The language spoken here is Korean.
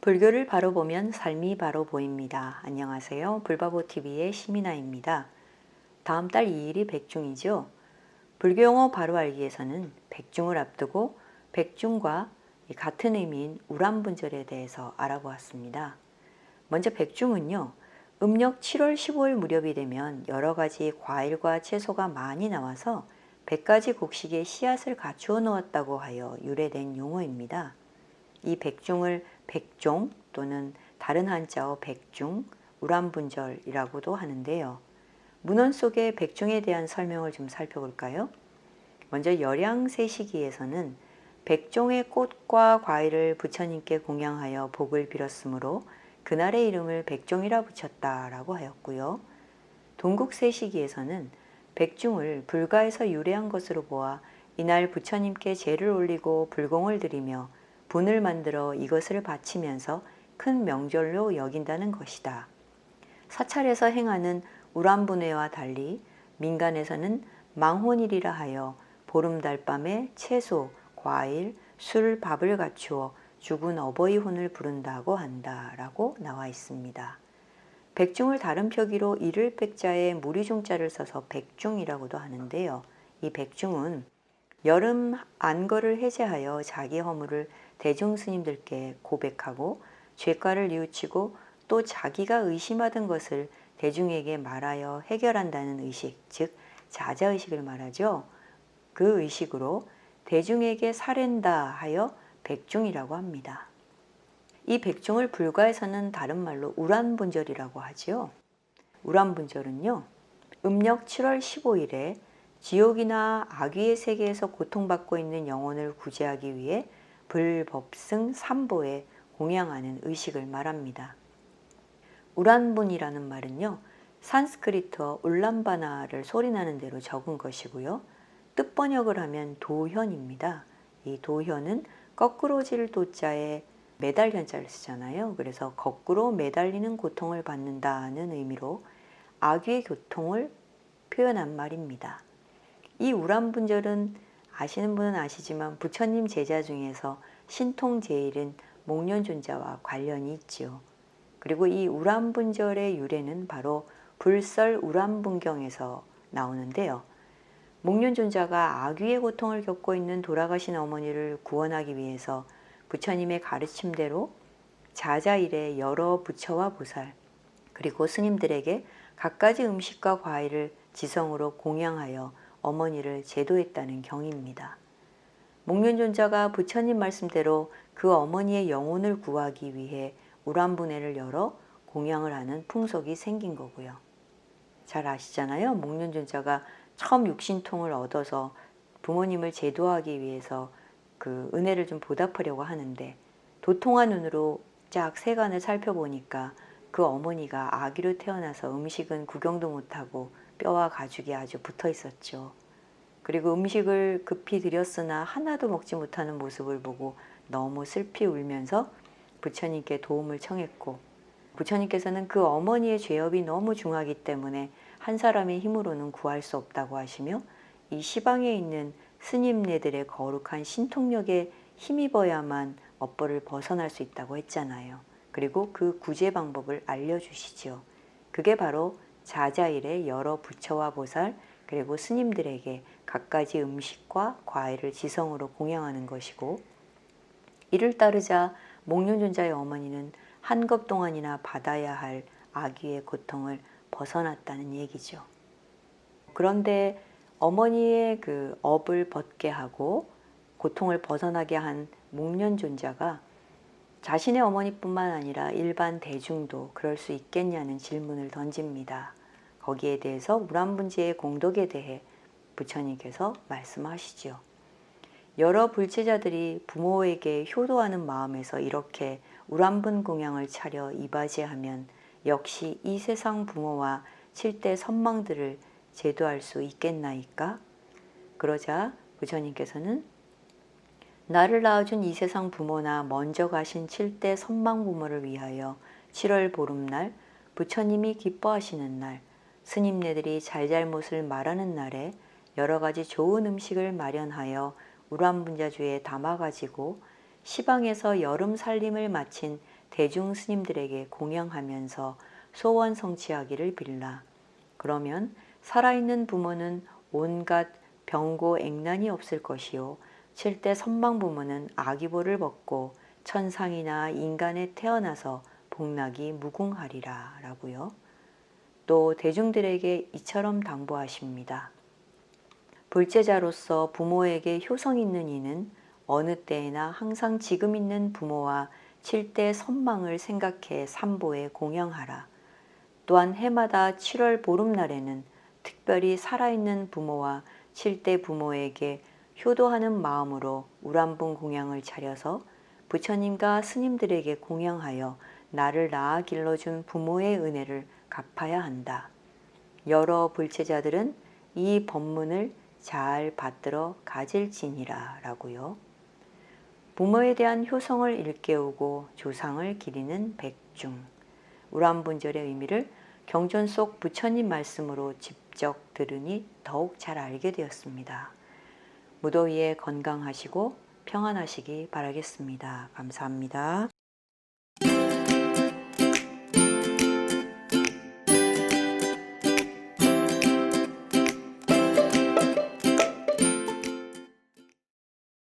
불교를 바로 보면 삶이 바로 보입니다. 안녕하세요. 불바보TV의 시민아입니다. 다음 달 2일이 백중이죠. 불교 용어 바로 알기에서는 백중을 앞두고 백중과 같은 의미인 우람분절에 대해서 알아보았습니다. 먼저 백중은요, 음력 7월 15일 무렵이 되면 여러 가지 과일과 채소가 많이 나와서 100가지 곡식의 씨앗을 갖추어 놓았다고 하여 유래된 용어입니다. 이 백중을 백종 또는 다른 한자어 백중, 우람분절이라고도 하는데요. 문헌 속의 백중에 대한 설명을 좀 살펴볼까요? 먼저 열양세시기에서는 백종의 꽃과 과일을 부처님께 공양하여 복을 빌었으므로 그날의 이름을 백종이라 붙였다라고 하였고요. 동국세시기에서는 백중을 불가에서 유래한 것으로 보아 이날 부처님께 제를 올리고 불공을 드리며 분을 만들어 이것을 바치면서 큰 명절로 여긴다는 것이다. 사찰에서 행하는 우람분회와 달리 민간에서는 망혼일이라 하여 보름달밤에 채소, 과일, 술, 밥을 갖추어 죽은 어버이 혼을 부른다고 한다라고 나와 있습니다. 백중을 다른 표기로 이를 백자에 무리중자를 써서 백중이라고도 하는데요. 이 백중은 여름 안거를 해제하여 자기 허물을 대중 스님들께 고백하고 죄과를 뉘우치고 또 자기가 의심하던 것을 대중에게 말하여 해결한다는 의식, 즉 자자의식을 말하죠. 그 의식으로 대중에게 사랜다 하여 백중이라고 합니다. 이 백중을 불가에서는 다른 말로 우람분절이라고 하지요. 우람분절은요, 음력 7월 15일에 지옥이나 악귀의 세계에서 고통받고 있는 영혼을 구제하기 위해 불법승 삼보에 공양하는 의식을 말합니다. 우란분이라는 말은요, 산스크리트어 울람바나를 소리나는 대로 적은 것이고요. 뜻 번역을 하면 도현입니다. 이 도현은 거꾸로질 도자에 매달현자를 쓰잖아요. 그래서 거꾸로 매달리는 고통을 받는다는 의미로 악귀의 고통을 표현한 말입니다. 이 우람분절은 아시는 분은 아시지만 부처님 제자 중에서 신통 제일은 목련존자와 관련이 있지요. 그리고 이 우람분절의 유래는 바로 불설 우람분경에서 나오는데요. 목련존자가 악귀의 고통을 겪고 있는 돌아가신 어머니를 구원하기 위해서 부처님의 가르침대로 자자일에 여러 부처와 보살 그리고 스님들에게 갖가지 음식과 과일을 지성으로 공양하여 어머니를 제도했다는 경입니다. 목련존자가 부처님 말씀대로 그 어머니의 영혼을 구하기 위해 우람분회를 열어 공양을 하는 풍속이 생긴 거고요. 잘 아시잖아요. 목련존자가 처음 육신통을 얻어서 부모님을 제도하기 위해서 그 은혜를 좀 보답하려고 하는데 도통한 눈으로 쫙 세간을 살펴보니까 그 어머니가 아기로 태어나서 음식은 구경도 못하고 뼈와 가죽이 아주 붙어 있었죠. 그리고 음식을 급히 드렸으나 하나도 먹지 못하는 모습을 보고 너무 슬피 울면서 부처님께 도움을 청했고 부처님께서는 그 어머니의 죄업이 너무 중하기 때문에 한 사람의 힘으로는 구할 수 없다고 하시며 이 시방에 있는 스님네들의 거룩한 신통력에 힘입어야만 업보를 벗어날 수 있다고 했잖아요. 그리고 그 구제 방법을 알려주시지요. 그게 바로 자자일에 여러 부처와 보살 그리고 스님들에게 갖가지 음식과 과일을 지성으로 공양하는 것이고 이를 따르자 목련존자의 어머니는 한급 동안이나 받아야 할 악귀의 고통을 벗어났다는 얘기죠. 그런데 어머니의 그 업을 벗게 하고 고통을 벗어나게 한 목련존자가 자신의 어머니뿐만 아니라 일반 대중도 그럴 수 있겠냐는 질문을 던집니다. 거기에 대해서 우람분지의 공덕에 대해 부처님께서 말씀하시지요. 여러 불제자들이 부모에게 효도하는 마음에서 이렇게 우람분 공양을 차려 이바지하면 역시 이 세상 부모와 7대 선망들을 제도할 수 있겠나이까? 그러자 부처님께서는 나를 낳아준 이 세상 부모나 먼저 가신 7대 선망 부모를 위하여 7월 보름날 부처님이 기뻐하시는 날 스님네들이 잘잘못을 말하는 날에 여러 가지 좋은 음식을 마련하여 우람분자주에 담아가지고 시방에서 여름 살림을 마친 대중 스님들에게 공양하면서 소원 성취하기를 빌라. 그러면 살아있는 부모는 온갖 병고 액난이 없을 것이요 7대 선망 부모는 아기보를 벗고 천상이나 인간에 태어나서 복락이 무궁하리라 라고요. 또 대중들에게 이처럼 당부하십니다. 불제자로서 부모에게 효성 있는 이는 어느 때에나 항상 지금 있는 부모와 7대 선망을 생각해 삼보에 공양하라. 또한 해마다 7월 보름날에는 특별히 살아있는 부모와 7대 부모에게 효도하는 마음으로 우람분 공양을 차려서 부처님과 스님들에게 공양하여 나를 낳아 길러준 부모의 은혜를 갚아야 한다. 여러 불제자들은 이 법문을 잘 받들어 가질지니라 라고요. 부모에 대한 효성을 일깨우고 조상을 기리는 백중. 우람분절의 의미를 경전 속 부처님 말씀으로 직접 들으니 더욱 잘 알게 되었습니다. 무더위에 건강하시고 평안하시기 바라겠습니다. 감사합니다.